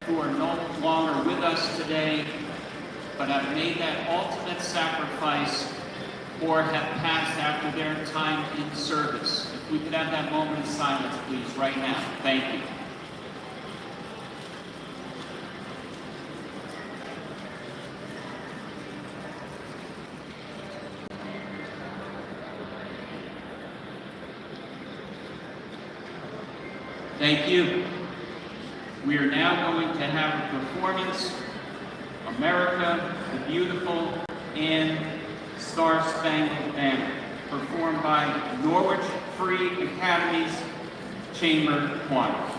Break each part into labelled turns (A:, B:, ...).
A: who are no longer with us today, but have made that ultimate sacrifice or have passed after their time in service. If we could have that moment of silence, please, right now. Thank you. Thank you. We are now going to have a performance, America the Beautiful and Star-Spangled Banner, performed by Norwich Free Academy's Chamber Choir.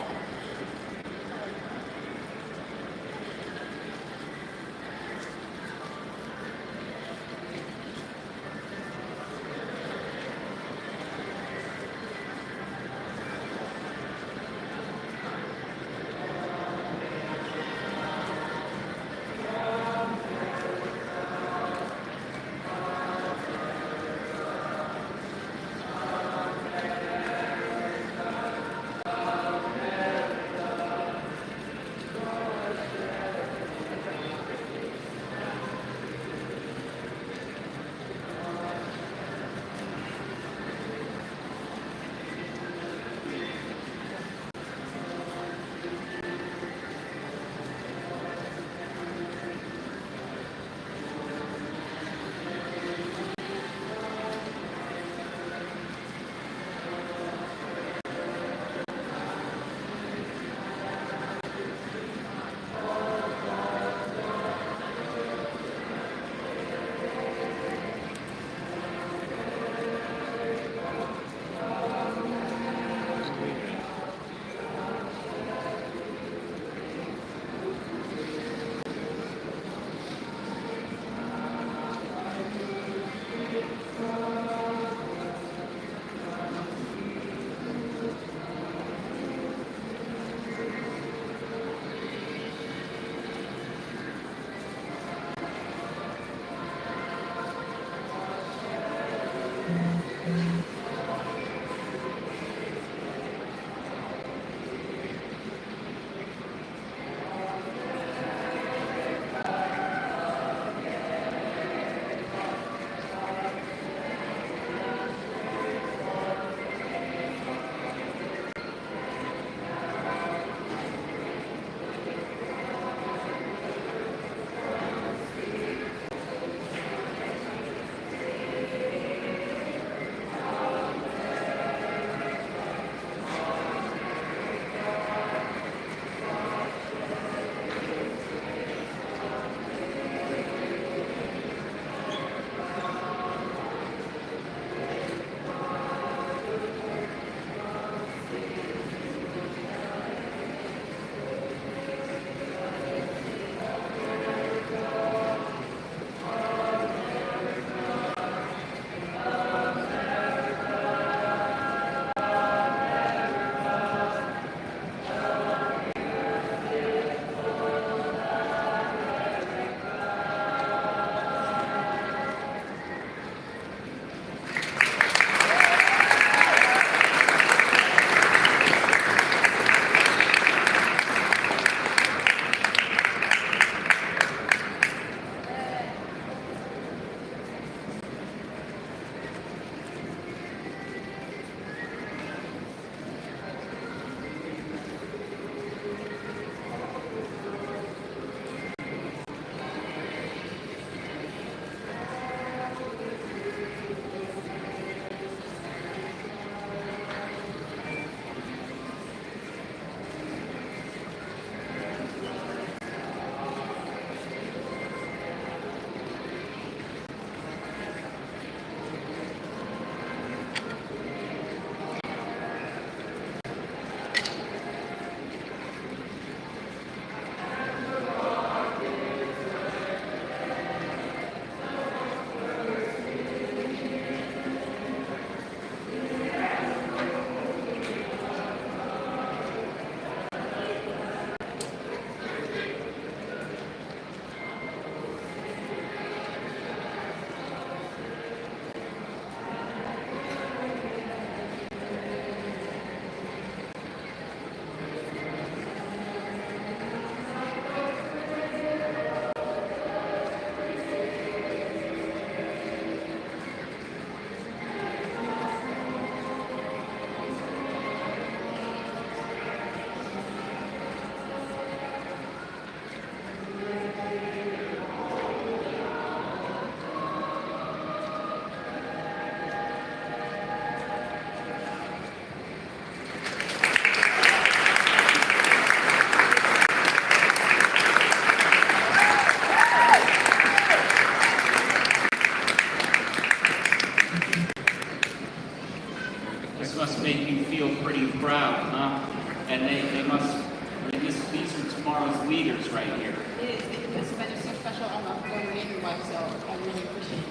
A: leaders right here.
B: It is. This event is so special. I'm a former Navy wife, so I really appreciate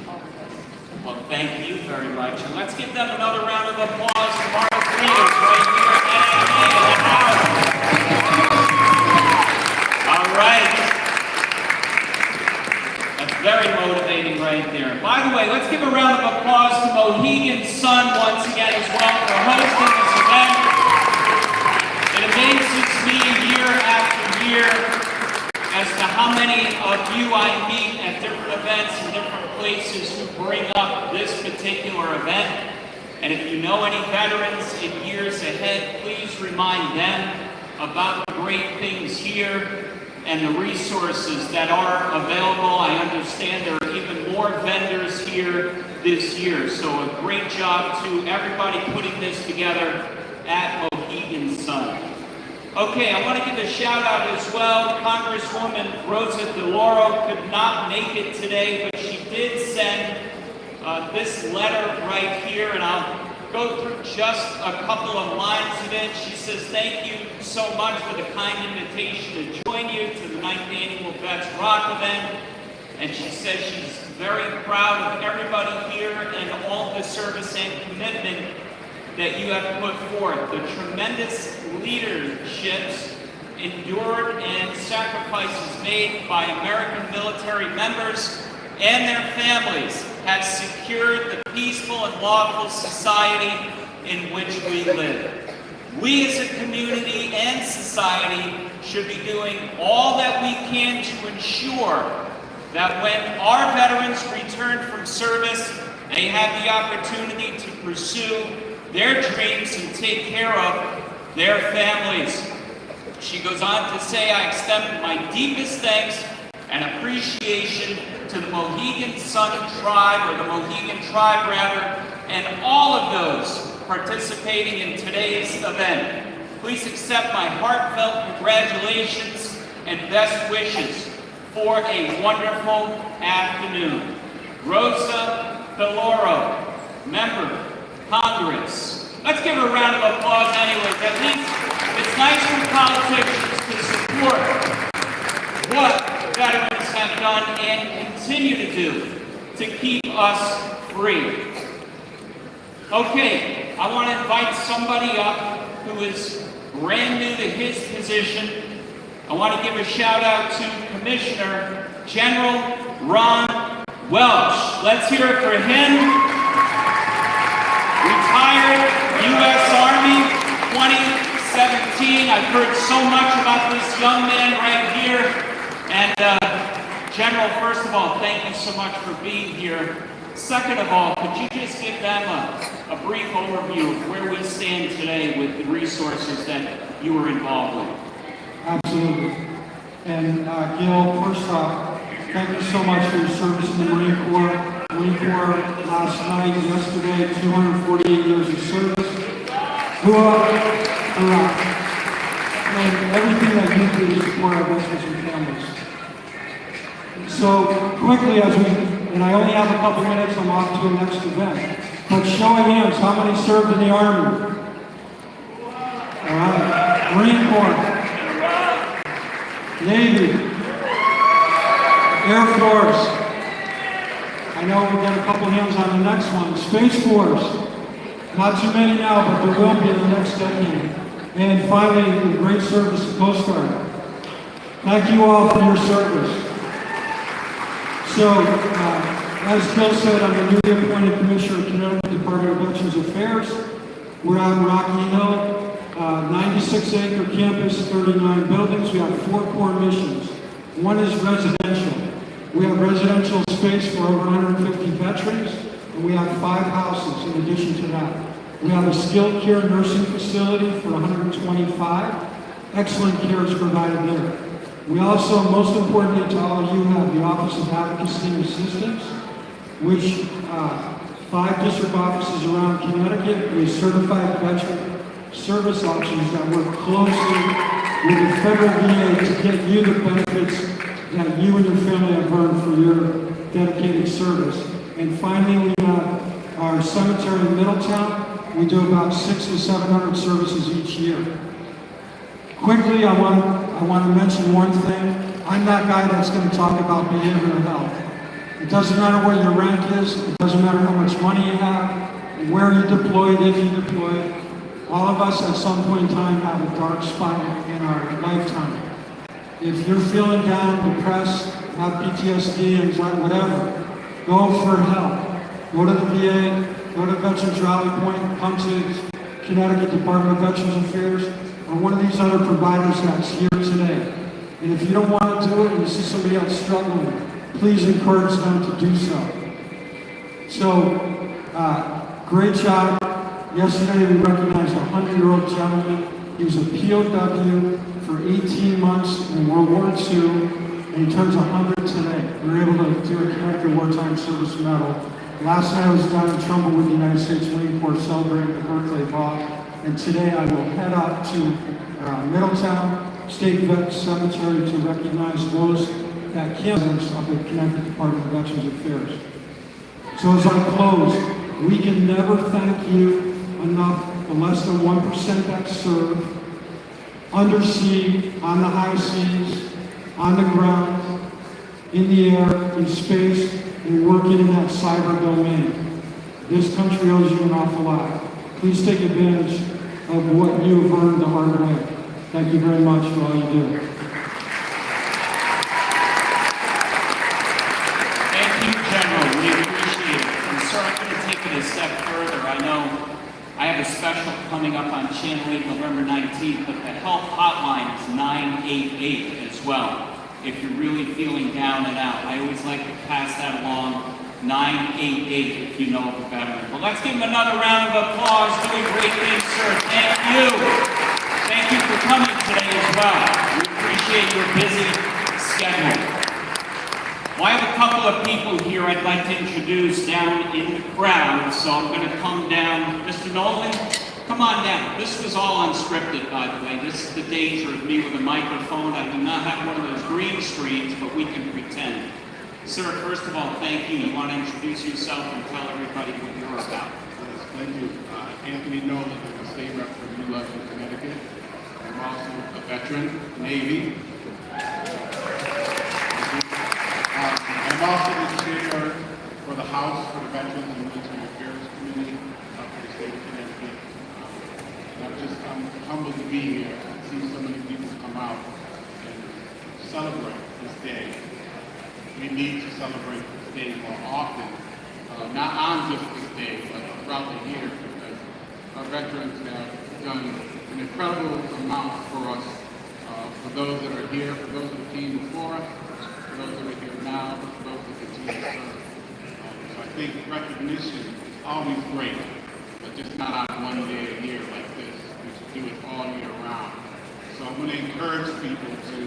B: all of this.
A: Well, thank you very much. And let's give them another round of applause from our leaders right here at NNA in the house. All right. That's very motivating right there. By the way, let's give a round of applause to Mohegan's son once again as well for hosting this event. It amazes me year after year as to how many of you I meet at different events in different places who bring up this particular event. And if you know any veterans in years ahead, please remind them about the great things here and the resources that are available. I understand there are even more vendors here this year. So a great job to everybody putting this together at Mohegan Sun. Okay, I want to give a shout out as well. Congresswoman Rosa DeLauro could not make it today, but she did send this letter right here, and I'll go through just a couple of lines of it. She says, thank you so much for the kind invitation to join you to the 9th Annual Vets Rock event. And she says she's very proud of everybody here and all the service and commitment that you have put forth. The tremendous leaderships endured and sacrifices made by American military members and their families have secured the peaceful and lawful society in which we live. We as a community and society should be doing all that we can to ensure that when our veterans return from service, they have the opportunity to pursue their dreams and take care of their families. She goes on to say, I extend my deepest thanks and appreciation to the Mohegan Sun tribe, or the Mohegan tribe rather, and all of those participating in today's event. Please accept my heartfelt congratulations and best wishes for a wonderful afternoon. Rosa DeLauro, Member, Congress. Let's give her a round of applause anyway. At least it's nice for politicians to support what veterans have done and continue to do to keep us free. Okay, I want to invite somebody up who is brand new to his position. I want to give a shout out to Commissioner General Ron Welch. Let's hear it for him. Retired U.S. Army 2017. I've heard so much about this young man right here. And General, first of all, thank you so much for being here. Second of all, could you just give them a brief overview of where we stand today with the resources that you were involved with?
C: Absolutely. And Gil, first off, thank you so much for your service in the Marine Corps. Marine Corps last night, yesterday, 248 years of service. Hoorah! Hoorah! And everything that you do to support our veterans and families. So quickly, and I only have a couple minutes, I'm off to the next event. But show of hands, how many served in the Army? All right. Marine Corps. Navy. Air Force. I know we'll get a couple hands on the next one. Space Force. Not too many now, but there will be in the next decade. And finally, the great service of Coast Guard. Thank you all for your service. So, as Bill said, I'm the newly appointed Commissioner of Connecticut Department of Veterans Affairs. We're out in Rocky Hill, 96-acre campus, 39 buildings. We have 4 core missions. One is residential. We have residential space for over 150 veterans, and we have 5 houses in addition to that. We have a skilled care nursing facility for 125. Excellent care is provided there. We also, most importantly to all of you, have the Office of Advocacy and Assistance, which 5 district offices around Connecticut with certified veteran service options that work closely with the federal VA to get you the benefits that you and your family have earned for your dedicated service. And finally, we have our cemetery in Middletown. We do about 600 to 700 services each year. Quickly, I want to mention one thing. I'm that guy that's going to talk about behavioral health. It doesn't matter what your rank is. It doesn't matter how much money you have, where you're deployed, if you're deployed. All of us at some point in time have a dark spot in our lifetime. If you're feeling down, depressed, have PTSD, anxiety, whatever, go for help. Go to the VA, go to Veterans Rally Point, come to Connecticut Department of Veterans Affairs, or one of these other providers that's here today. And if you don't want to do it and you see somebody else struggling, please encourage them to do so. So, great job. Yesterday we recognized a 100-year-old gentleman. He was a POW for 18 months in World War II, and he turns 100 today. We were able to do a Connecticut Wartime Service Medal. Last night I was down in Trumbull with the United States Marine Corps celebrating the birthday ball, and today I will head up to Middletown State Vet Cemetery to recognize those that can't of the Connecticut Department of Veterans Affairs. So as I close, we can never thank you enough, the less than 1% that serve, undersea, on the high seas, on the ground, in the air, in space, and working in that cyber domain. This country owes you an awful lot. Please take advantage of what you have earned the hard way. Thank you very much for all you do.
A: Thank you, General. We appreciate it. And sir, I'm going to take it a step further. I know I have a special coming up on Channel 8 November 19th, but the help hotline is 988 as well. If you're really feeling down and out, I always like to pass that along. 988 if you know of a veteran. Well, let's give him another round of applause. Doing great things, sir. Thank you. Thank you for coming today as well. We appreciate your busy schedule. Well, I have a couple of people here I'd like to introduce down in the crowd, so I'm going to come down. Mr. Nolan, come on down. This was all unscripted, by the way. This is the danger of me with a microphone. I do not have one of those green screens, but we can pretend. Sir, first of all, thank you. You want to introduce yourself and tell everybody what you're about?
D: Yes, thank you. Anthony Nolan, I'm a state rep for New York, Connecticut. I'm also a veteran, Navy. I'm also the chair for the House for the Veterans and Military Affairs Committee for the state of Connecticut. I'm humbled to be here and see so many people come out and celebrate this day. We need to celebrate this day more often, not on just this day, but throughout the year, because our veterans have done an incredible amount for us, for those that are here, for those that came before us, for those that are here now, for those that continue to serve. So I think recognition is always great, but just not on one day a year like this. We should do it all year round. So I'm going to encourage people to,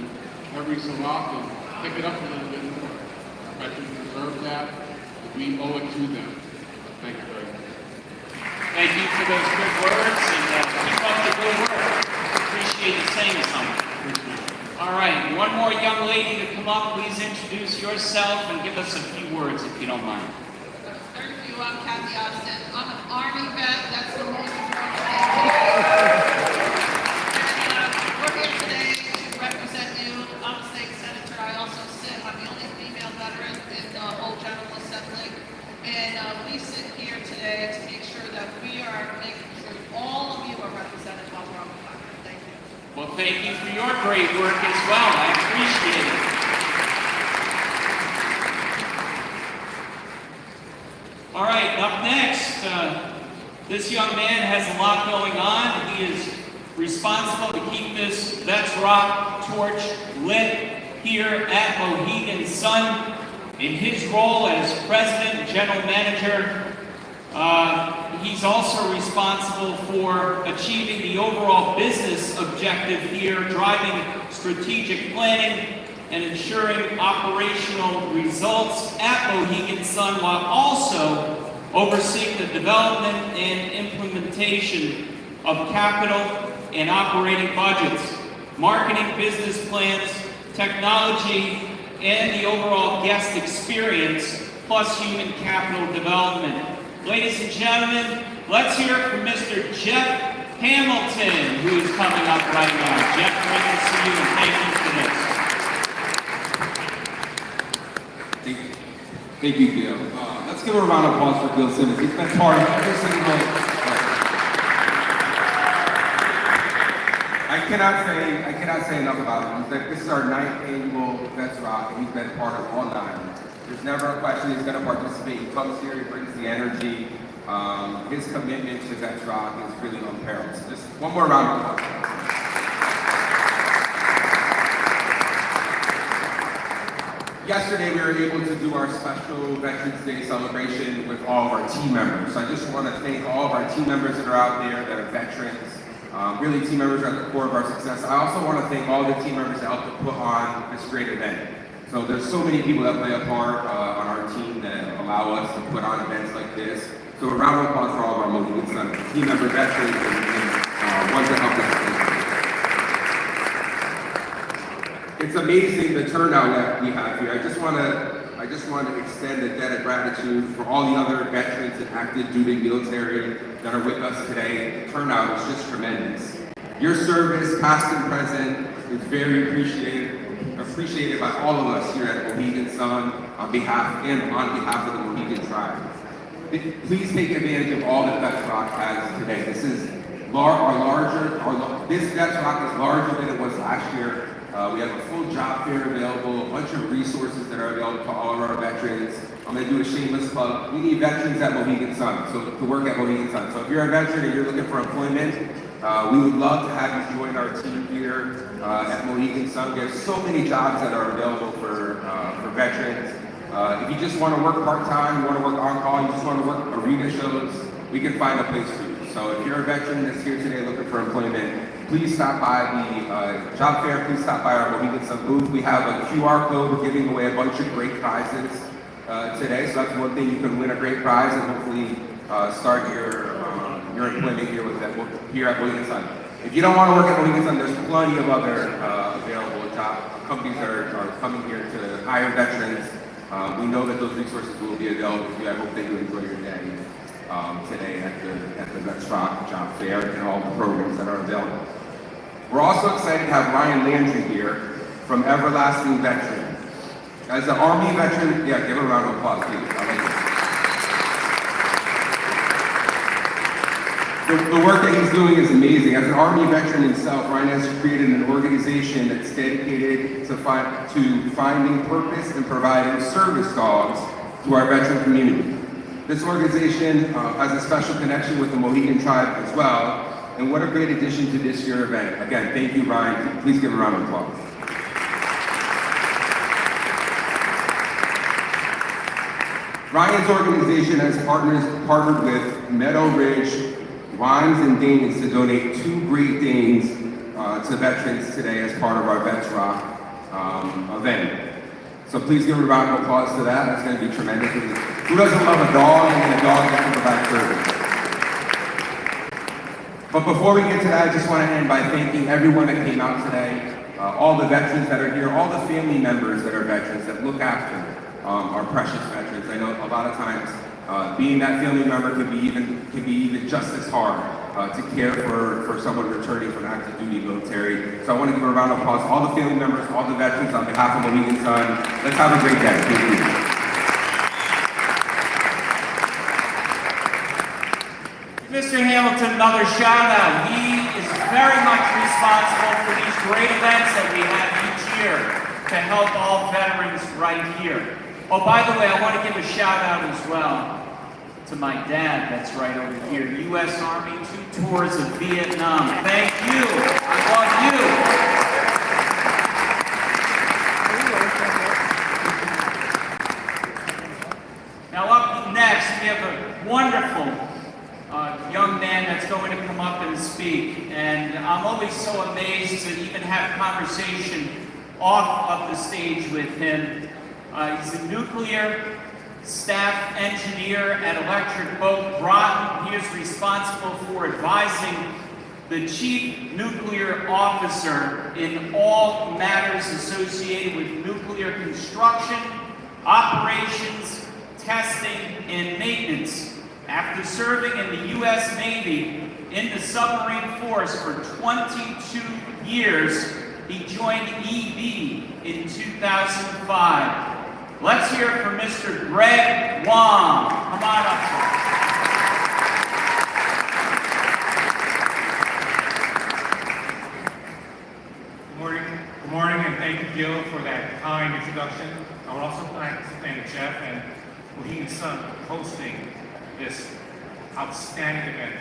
D: every so often, pick it up a little bit more. Veterans deserve that, and we owe it to them. Thank you very much.
A: Thank you for those good words, and keep up the good work. Appreciate you saying something. All right, one more young lady to come up. Please introduce yourself and give us a few words, if you don't mind.
B: Thank you. I'm Kathy Austin. I'm an Army vet. That's the most important thing. We're here today to represent you. I'm a state senator. I also sit. I'm the only female veteran in the whole General Assembly. And we sit here today to make sure that we are making sure all of you are represented while we're on the platform. Thank you.
A: Well, thank you for your great work as well. I appreciate it. All right, up next, this young man has a lot going on. He is responsible to keep this Let's Rock torch lit here at Mohegan Sun. In his role as president and general manager, he's also responsible for achieving the overall business objective here, driving strategic planning and ensuring operational results at Mohegan Sun, while also overseeing the development and implementation of capital and operating budgets, marketing business plans, technology, and the overall guest experience, plus human capital development. Ladies and gentlemen, let's hear it from Mr. Hamilton, who's coming up right now. Jeff, great to see you, and thank you for this.
E: Thank you, Gil. Let's give a round of applause for Gil Simmons. He's been part of every single. I cannot say enough about him. This is our 9th annual Vets Rock, and he's been part of all 9. There's never a question he's going to participate. He comes here, he brings the energy. His commitment to Vets Rock is really unparalleled. So just one more round of applause. Yesterday, we were able to do our special Veterans Day celebration with all of our team members. So I just want to thank all of our team members that are out there that are veterans. Really, team members are at the core of our success. I also want to thank all the team members that helped to put on this great event. So there's so many people that play a part on our team that allow us to put on events like this. So a round of applause for all of our Mohegan team members, veterans, and ones that helped us. It's amazing the turnout that we have here. I just want to extend a debt of gratitude for all the other veterans and active duty military that are with us today. The turnout is just tremendous. Your service, past and present, is very appreciated by all of us here at Mohegan Sun on behalf of the Mohegan tribe. Please take advantage of all that Vets Rock has today. This Vets Rock is larger than it was last year. We have a full job fair available, a bunch of resources that are available to all of our veterans. I'm going to do a shameless plug. We need veterans at Mohegan Sun, so to work at Mohegan Sun. So if you're a veteran and you're looking for employment, we would love to have you join our team here at Mohegan Sun. We have so many jobs that are available for veterans. If you just want to work part-time, you want to work on-call, you just want to work arena shows, we can find a place for you. So if you're a veteran that's here today looking for employment, please stop by the job fair. Please stop by our Mohegan Sun booth. We have a QR code. We're giving away a bunch of great prizes today. So that's one thing. You can win a great prize and hopefully start your employment here at Mohegan Sun. If you don't want to work at Mohegan Sun, there's plenty of other available companies that are coming here to hire veterans. We know that those resources will be available to you. I hope that you enjoy your day today at the Vets Rock Job Fair and all the programs that are available. We're also excited to have Ryan Landry here from Everlasting Veteran. As an Army veteran, yeah, give a round of applause, please. I like it. The work that he's doing is amazing. As an Army veteran himself, Ryan has created an organization that's dedicated to finding purpose and providing service dogs to our veteran community. This organization has a special connection with the Mohegan tribe as well, and what a great addition to this year's event. Again, thank you, Ryan. Please give a round of applause. Ryan's organization has partnered with Meadow Ridge Wines and Danes to donate 2 Great Danes to veterans today as part of our Vets Rock event. So please give a round of applause to that. That's going to be tremendous. Who doesn't love a dog and a dog that can provide service? But before we get to that, I just want to end by thanking everyone that came out today, all the veterans that are here, all the family members that are veterans that look after our precious veterans. I know a lot of times being that family member can be even just as hard to care for someone returning from active duty military. So I want to give a round of applause to all the family members, all the veterans on behalf of Mohegan Sun. Let's have a great day. Thank you.
A: Mr. Hamilton, another shout out. He is very much responsible for these great events that we have each year to help all veterans right here. Oh, by the way, I want to give a shout out as well to my dad that's right over here. U.S. Army, 2 tours of Vietnam. Thank you. I love you. Now up next, we have a wonderful young man that's going to come up and speak. And I'm always so amazed to even have conversation off of the stage with him. He's a nuclear staff engineer at Electric Boat Groton. He is responsible for advising the chief nuclear officer in all matters associated with nuclear construction, operations, testing, and maintenance. After serving in the U.S. Navy in the submarine force for 22 years. He joined EB in 2005. Let's hear it from Mr. Greg Wang. Come on up, sir.
F: Good morning, and thank you, Gil, for that kind introduction. I would also like to thank Jeff and Mohegan Sun for hosting this outstanding event.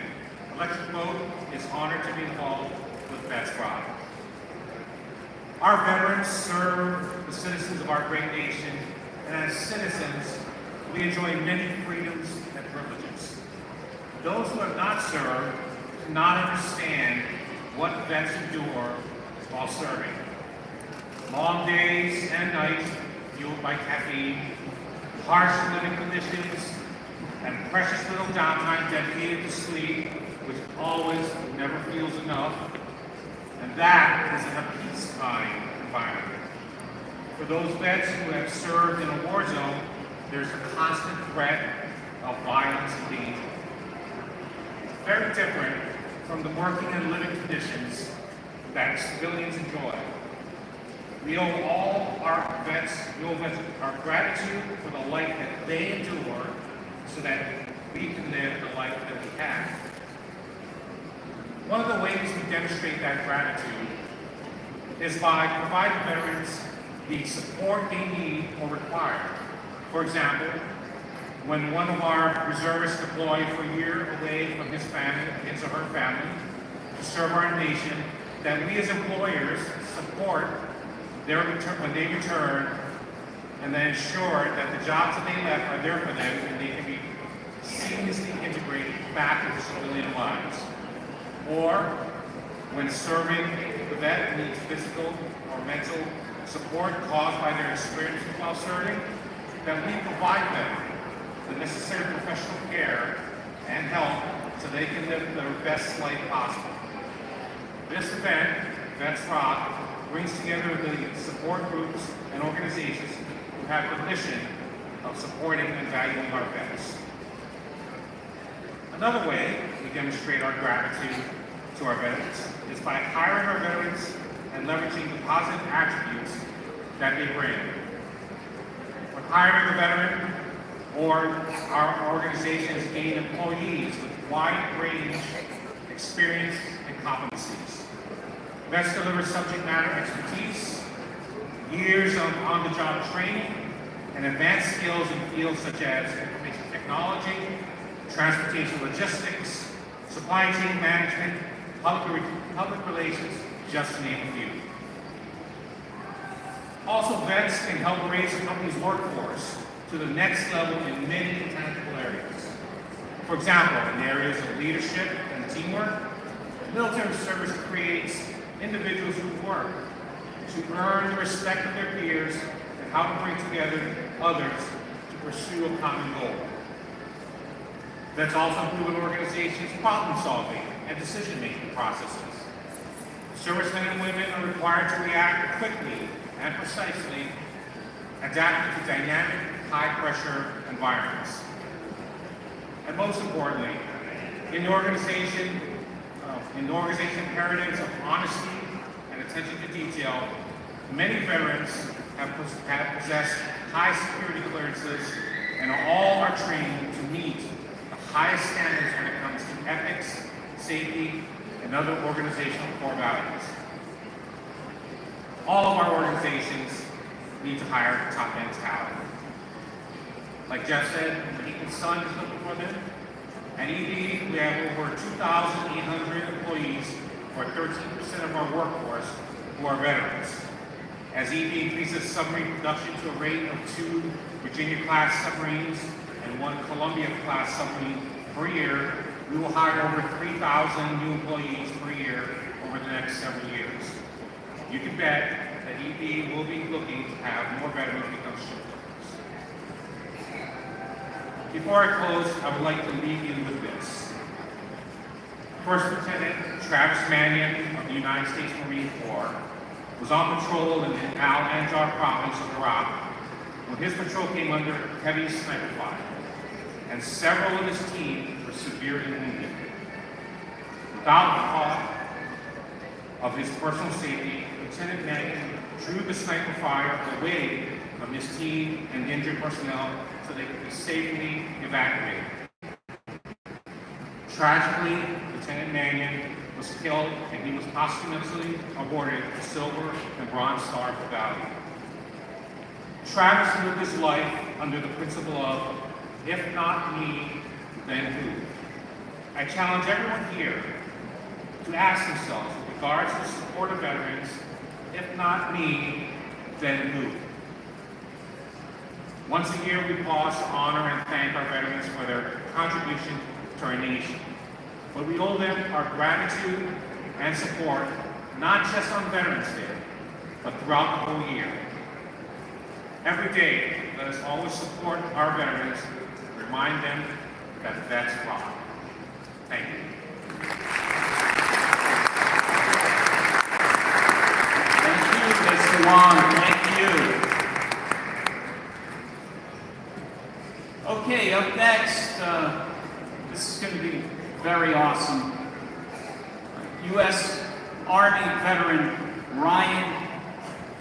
F: Electric Boat is honored to be involved with Vets Rock. Our veterans serve the citizens of our great nation, and as citizens, we enjoy many freedoms and privileges. Those who have not served cannot understand what vets endure while serving. Long days and nights fueled by caffeine, harsh living conditions, and precious little downtime dedicated to sleep, which always never feels enough. And that is in a peacetime environment. For those vets who have served in a war zone, there's a constant threat of violence and danger. It's very different from the working and living conditions that civilians enjoy. We owe all our vets, our gratitude for the life that they endure so that we can live the life that we have. One of the ways we demonstrate that gratitude is by providing veterans the support they need or require. For example, when one of our reservists deployed for a year away from his family, his or her family, to serve our nation, that we as employers support their return when they return, and then ensure that the jobs that they left are there for them and they can be seamlessly integrated back into civilian lives. Or when serving, the vet needs physical or mental support caused by their experiences while serving, that we provide them the necessary professional care and help so they can live their best life possible. This event, Vets Rock, brings together the support groups and organizations who have the mission of supporting and valuing our vets. Another way we demonstrate our gratitude to our veterans is by hiring our veterans and leveraging the positive attributes that they bring. When hiring a veteran, or our organizations gain employees with wide range experience and competencies. Vets deliver subject matter expertise, years of on-the-job training, and advanced skills in fields such as information technology, transportation logistics, supply chain management, public relations, just to name a few. Also, vets can help raise a company's workforce to the next level in many tangible areas. For example, in areas of leadership and teamwork, military service creates individuals who work to earn the respect of their peers and how to bring together others to pursue a common goal. Vets also improve an organization's problem-solving and decision-making processes. Servicemen and women are required to react quickly and precisely, adapting to dynamic, high-pressure environments. And most importantly, in the organization imperatives of honesty and attention to detail, many veterans have possessed high security clearances and all are trained to meet the highest standards when it comes to ethics, safety, and other organizational core values. All of our organizations need to hire top-end talent. Like Jeff said, Mohegan Sun is looking for them. At EB, we have over 2,800 employees, or 13% of our workforce, who are veterans. As EB increases submarine production to a rate of 2 Virginia-class submarines and 1 Columbia-class submarine per year, we will hire over 3,000 new employees per year over the next several years. You can bet that EB will be looking to have more veterans become shipbuilders. Before I close, I would like to leave you with this. First Lieutenant Travis Mannion of the United States Marine Corps was on patrol in the Al-Anjar province of Iraq when his patrol came under heavy sniper fire, and several of his team were severely wounded. without thought of his personal safety, Lieutenant Manning drew the sniper fire away from his team and injured personnel so they could be safely evacuated. Tragically, Lieutenant Manning was killed and he was posthumously awarded the Silver and Bronze Star for valor. Travis lived his life under the principle of, if not me, then who? I challenge everyone here to ask themselves with regards to the support of veterans, if not me, then who? Once a year, we pause to honor and thank our veterans for their contribution to our nation. But we owe them our gratitude and support, not just on Veterans Day, but throughout the whole year. Every day, let us always support our veterans, remind them that vets rock. Thank you.
A: Thank you, Mr. Wang. Thank you. Okay, up next, this is going to be very awesome. U.S. Army veteran Ryan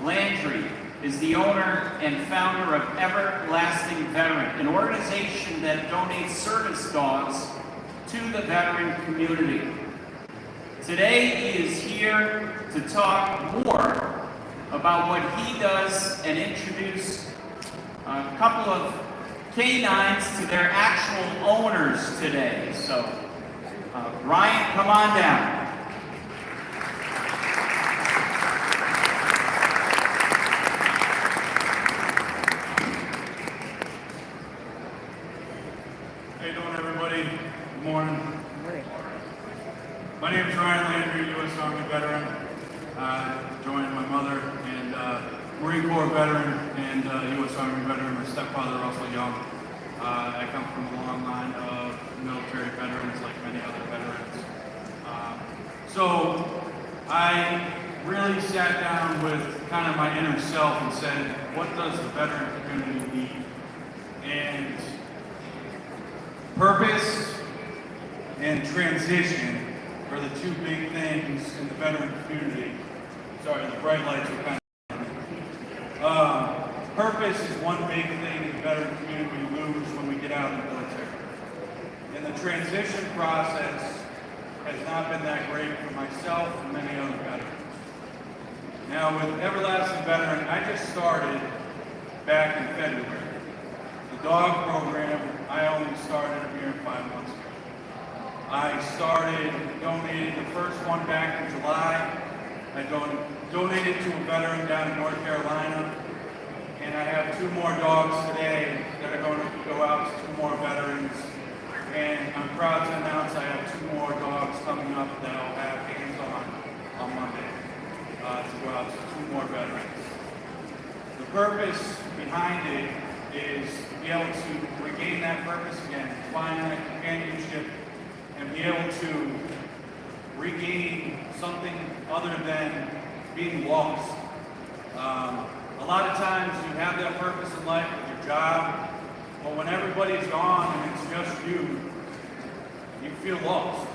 A: Landry is the owner and founder of Everlasting Veteran, an organization that donates service dogs to the veteran community. Today, he is here to talk more about what he does and introduce a couple of canines to their actual owners today. So, Ryan, come on down.
G: How you doing, everybody? Good morning. My name is Ryan Landry, U.S. Army veteran. Joined my mother and Marine Corps veteran and U.S. Army veteran, my stepfather, also young. I come from a long line of military veterans, like many other veterans. So I really sat down with kind of my inner self and said, what does the veteran community need? And purpose and transition are the two big things in the veteran community. Sorry, the bright lights are kind of... Purpose is one big thing in the veteran community we lose when we get out of the military. And the transition process has not been that great for myself and many other veterans. Now with Everlasting Veteran, I just started back in February. The dog program, I only started here 5 months ago. I started donating the first one back in July. I donated to a veteran down in North Carolina. And I have 2 more dogs today that are going to go out to 2 more veterans. And I'm proud to announce I have 2 more dogs coming up that I'll have hands-on Monday to go out to 2 more veterans. The purpose behind it is to be able to regain that purpose again, find that companionship, and be able to regain something other than being lost. A lot of times you have that purpose in life with your job, but when everybody's gone and it's just you, you feel lost.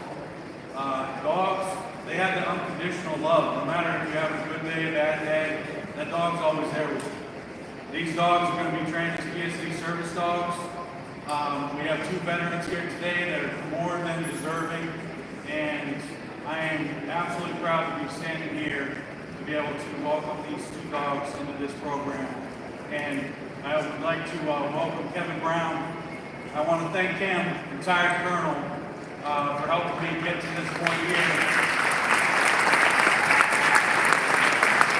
G: Dogs, they have the unconditional love. No matter if you have a good day, a bad day, that dog's always there with you. These dogs are going to be trained as PSC service dogs. We have 2 veterans here today that are more than deserving, and I am absolutely proud to be standing here to be able to welcome these 2 dogs into this program. And I would like to welcome Kevin Brown. I want to thank him, retired colonel, for helping me get to this point here.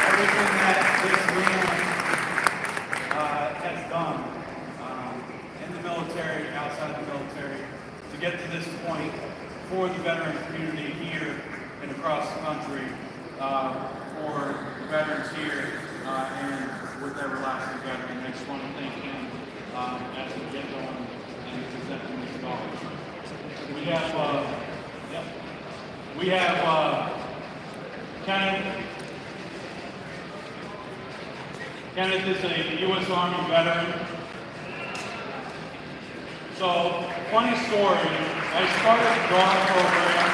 G: Everything that this man has done in the military, outside the military, to get to this point for the veteran community here and across the country, for the veterans here and with Everlasting Veteran. I just want to thank him as we get going and presenting this dog. We have Kenneth is a U.S. Army veteran. So, funny story, I started the dog program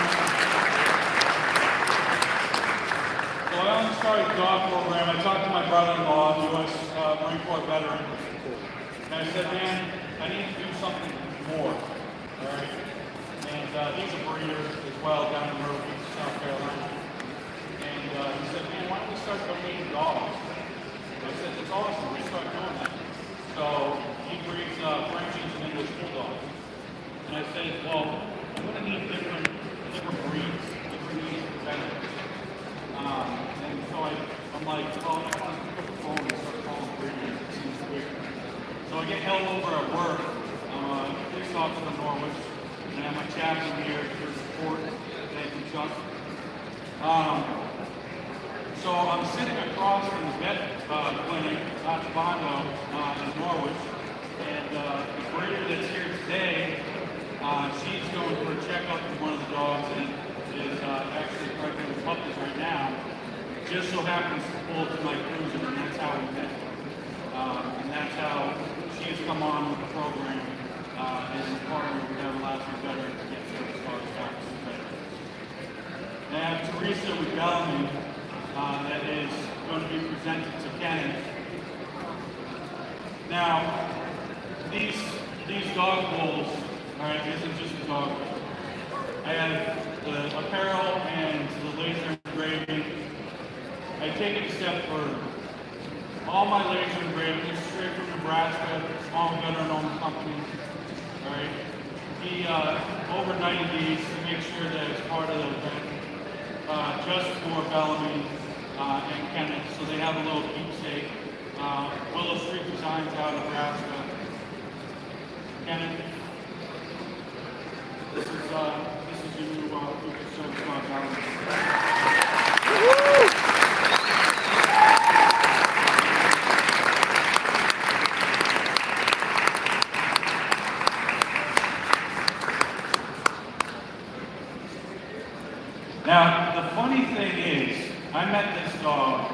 G: I only started the dog program. I talked to my brother-in-law, U.S. Marine Corps veteran, and I said, man, I need to do something more, all right? And he's a breeder as well down in Norwich, South Carolina. And he said, man, why don't we start donating dogs? I said, that's awesome, we start doing that. So he breeds Frenchies and English Bulldogs. And I said, well, I'm going to need different breeds, different needs for veterans. And so I'm like, well, I'm going to pick up the phone and start calling breeders. It seems weird. So I get held over at work. I'm a police officer in Norwich, and I'm a chaplain here for support. Thank you, Chuck. So I'm sitting across from the vet clinic, Bondo, in Norwich, and the breeder that's here today, she's going for a checkup with one of the dogs and is actually pregnant with puppies right now. Just so happens to pull to my cruiser, and that's how we met. And that's how she's come on with the program and partner with Everlasting Veterans to get service dogs back to the veterans. And I have Teresa with Bellamy that is going to be presented to Kenneth. Now, these dog bowls, all right, isn't just a dog bowl. I have the apparel and the laser engraving. I take it a step further. All my laser engraving is straight from Nebraska, small veteran-owned company. All right, he overnighted these to make sure that it's part of the event, just for Bellamy and Kenneth, so they have a little keepsake. Willow Street Designs out of Nebraska. Kenneth, this is your new service dog out. Now, the funny thing is, I met this dog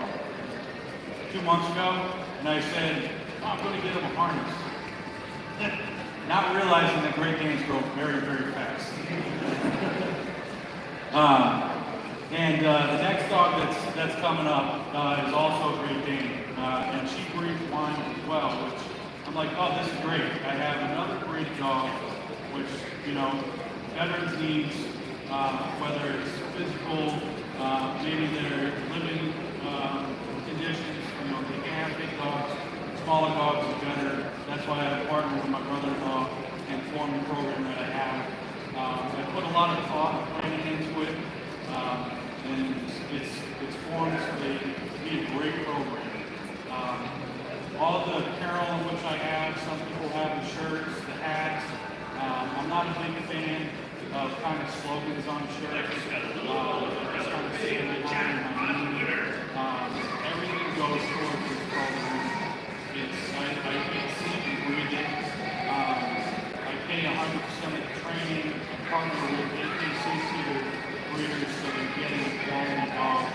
G: 2 months ago, and I said, oh, I'm going to get him a harness. Not realizing that Great Danes grow very, very fast. And the next dog that's coming up is also a Great Dane, and she breeds Wang as well, which I'm like, oh, this is great. I have another breed dog, which, you know, veterans needs, whether it's physical, maybe their living conditions, you know, they can have big dogs, smaller dogs are better. That's why I partnered with my brother-in-law and formed the program that I have. I put a lot of thought and planning into it, and it's formed to be a great program. All the apparel in which I have, some people have the shirts, the hats. I'm not a big fan of kind of slogans on shirts. Just kind of saying the line in my name. Everything goes towards this program. I see it and breathe it. I pay 100% of the training. I partner with AKCC breeders so they're getting quality dogs.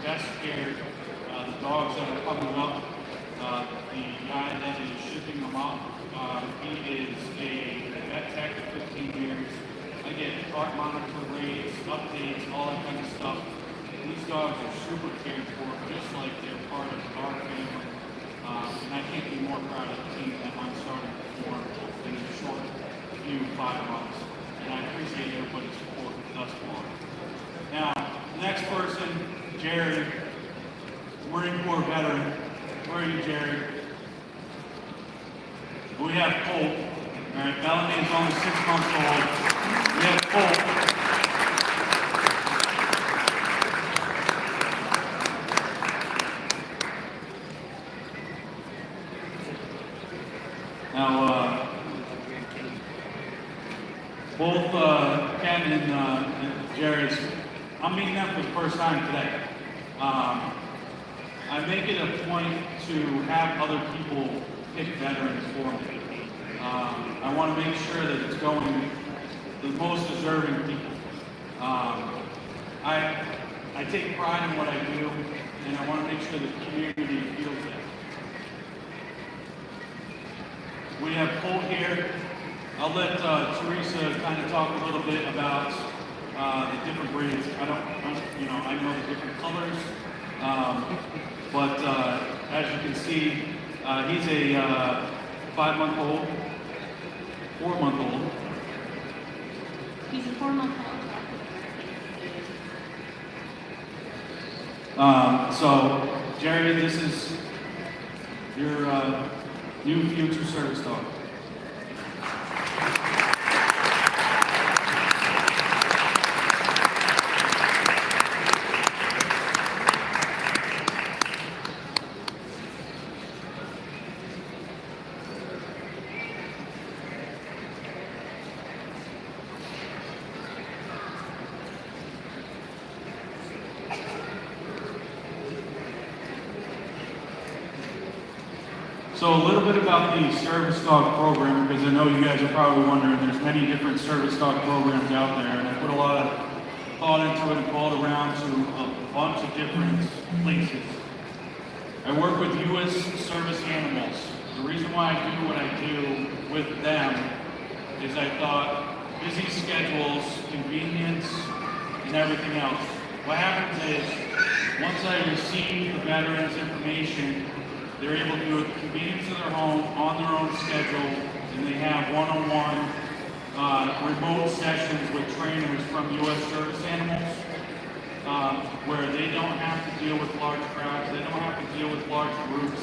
G: Best care. The dogs that are coming up, the guy that is shipping them up, he is a vet tech for 15 years. I get heart monitor rates, updates, all that kind of stuff. These dogs are super cared for, just like they're part of our family. And I can't be more proud of the team that I'm starting to form in a short few 5 months. And I appreciate everybody's support thus far. Now, the next person, Geary, Marine Corps veteran. Where are you, Geary? We have Colt. All right, Bellamy is only 6 months old. We have Colt. Now, both Ken and Jerry's, I'm meeting them for the first time today. I make it a point to have other people pick veterans for me. I want to make sure that it's going to the most deserving people. I take pride in what I do, and I want to make sure the community feels it. We have Colt here. I'll let Teresa kind of talk a little bit about the different breeds. I know the different colors. But as you can see, he's a 5-month-old, 4-month-old.
H: He's a 4-month-old.
G: So, Jerry, this is your new future service dog. So a little bit about the service dog program, because I know you guys are probably wondering, there's many different service dog programs out there, and I put a lot of thought into it and called around to a bunch of different places. I work with U.S. service animals. The reason why I do what I do with them is I thought busy schedules, convenience, and everything else. What happens is, once I receive the veterans' information, they're able to do it at the convenience of their home, on their own schedule, and they have one-on-one remote sessions with trainers from U.S. service animals, where they don't have to deal with large crowds, they don't have to deal with large groups,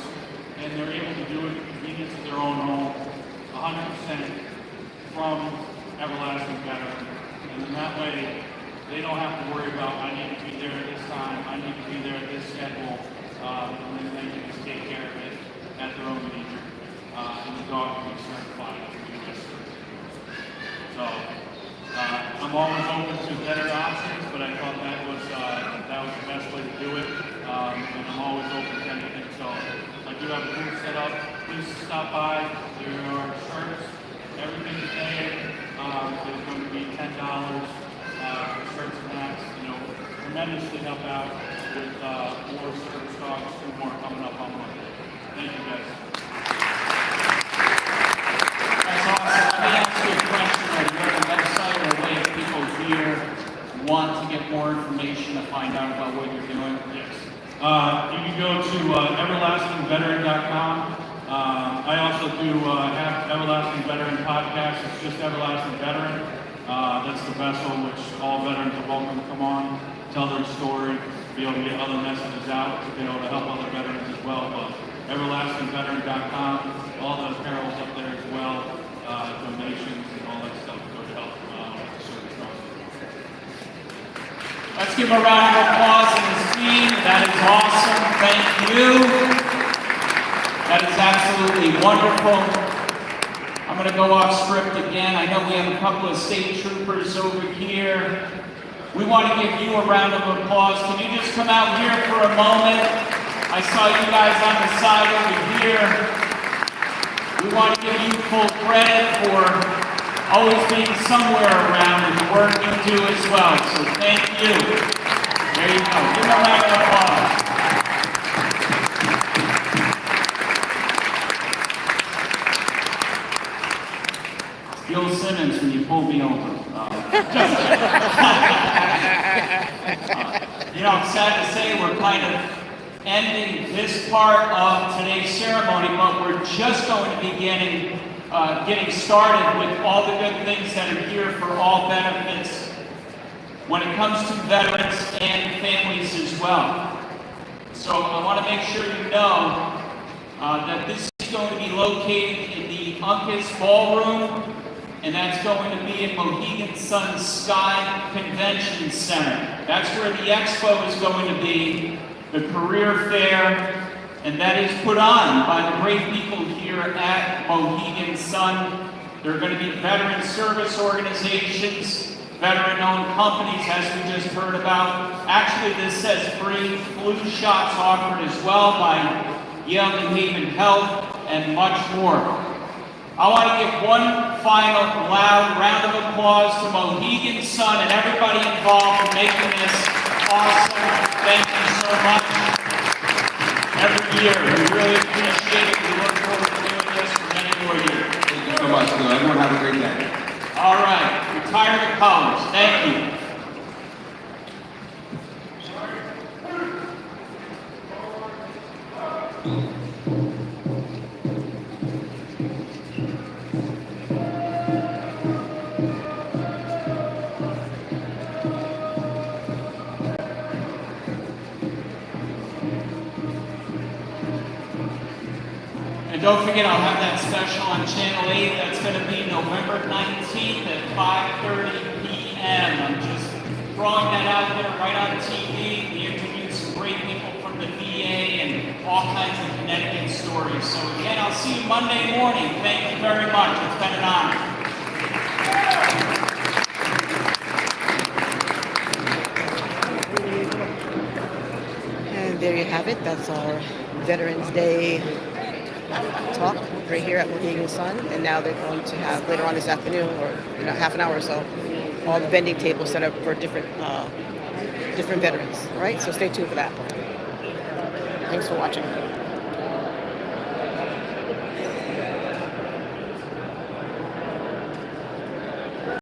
G: and they're able to do it at the convenience of their own home, 100% from Everlasting Veteran. And in that way, they don't have to worry about, I need to be there at this time, I need to be there at this schedule, and then they can just take care of it at their own leisure. And the dog can be certified to do this. So, I'm always open to better options, but I thought that was the best way to do it. And I'm always open to anything. So, I do have a booth set up. Please stop by. There are shirts, everything today. There's going to be $10 for shirts and hats. Tremendously help out with more service dogs, 2 more coming up on Monday. Thank you, guys.
A: That's awesome. Let me ask you a question. Are you on the website or a way if people here want to get more information to find out about what you're doing?
G: Yes. You can go to everlastingveteran.com. I also do have Everlasting Veteran podcast. It's just Everlasting Veteran. That's the vessel which all veterans are welcome to come on, tell their story, be able to get other messages out, to be able to help other veterans as well. But everlastingveteran.com, all the apparel's up there as well, donations and all that stuff go to help the service dogs.
A: Let's give a round of applause to his team. That is awesome. Thank you. That is absolutely wonderful. I'm going to go off script again. I know we have a couple of state troopers over here. We want to give you a round of applause. Can you just come out here for a moment? I saw you guys on the side over here. We want to give you full credit for always being somewhere around and the work you do as well. So thank you. There you go. Give them a round of applause. Bill Simmons when you pulled me over. I'm sad to say we're kind of ending this part of today's ceremony, but we're just going to be getting started with all the good things that are here for all benefits when it comes to veterans and families as well. So I want to make sure you know that this is going to be located in the Uncas Ballroom, and that's going to be in Mohegan Sun Sky Convention Center. That's where the expo is going to be, the career fair, and that is put on by the great people here at Mohegan Sun. There are going to be veteran service organizations, veteran-owned companies, as we just heard about. Actually, this says free flu shots offered as well by Yale New Haven Health, and much more. I want to give one final loud round of applause to Mohegan Sun and everybody involved in making this awesome. Thank you so much. Every year, we really appreciate it. We look forward to doing this for many more years.
E: Thank you so much, Bill. Everyone have a great day.
A: All right, retire the colors. Thank you. And don't forget, I'll have that special on Channel 8. That's going to be November 19th at 5:30 p.m. I'm just throwing that out there right on TV. We interviewed some great people from the VA and all kinds of Connecticut stories. So again, I'll see you Monday morning. Thank you very much. It's been an honor.
I: And there you have it. That's our Veterans Day talk right here at Mohegan Sun. And now they're going to have later on this afternoon, or half an hour or so, all the bending tables set up for different veterans. All right, so stay tuned for that. Thanks for watching.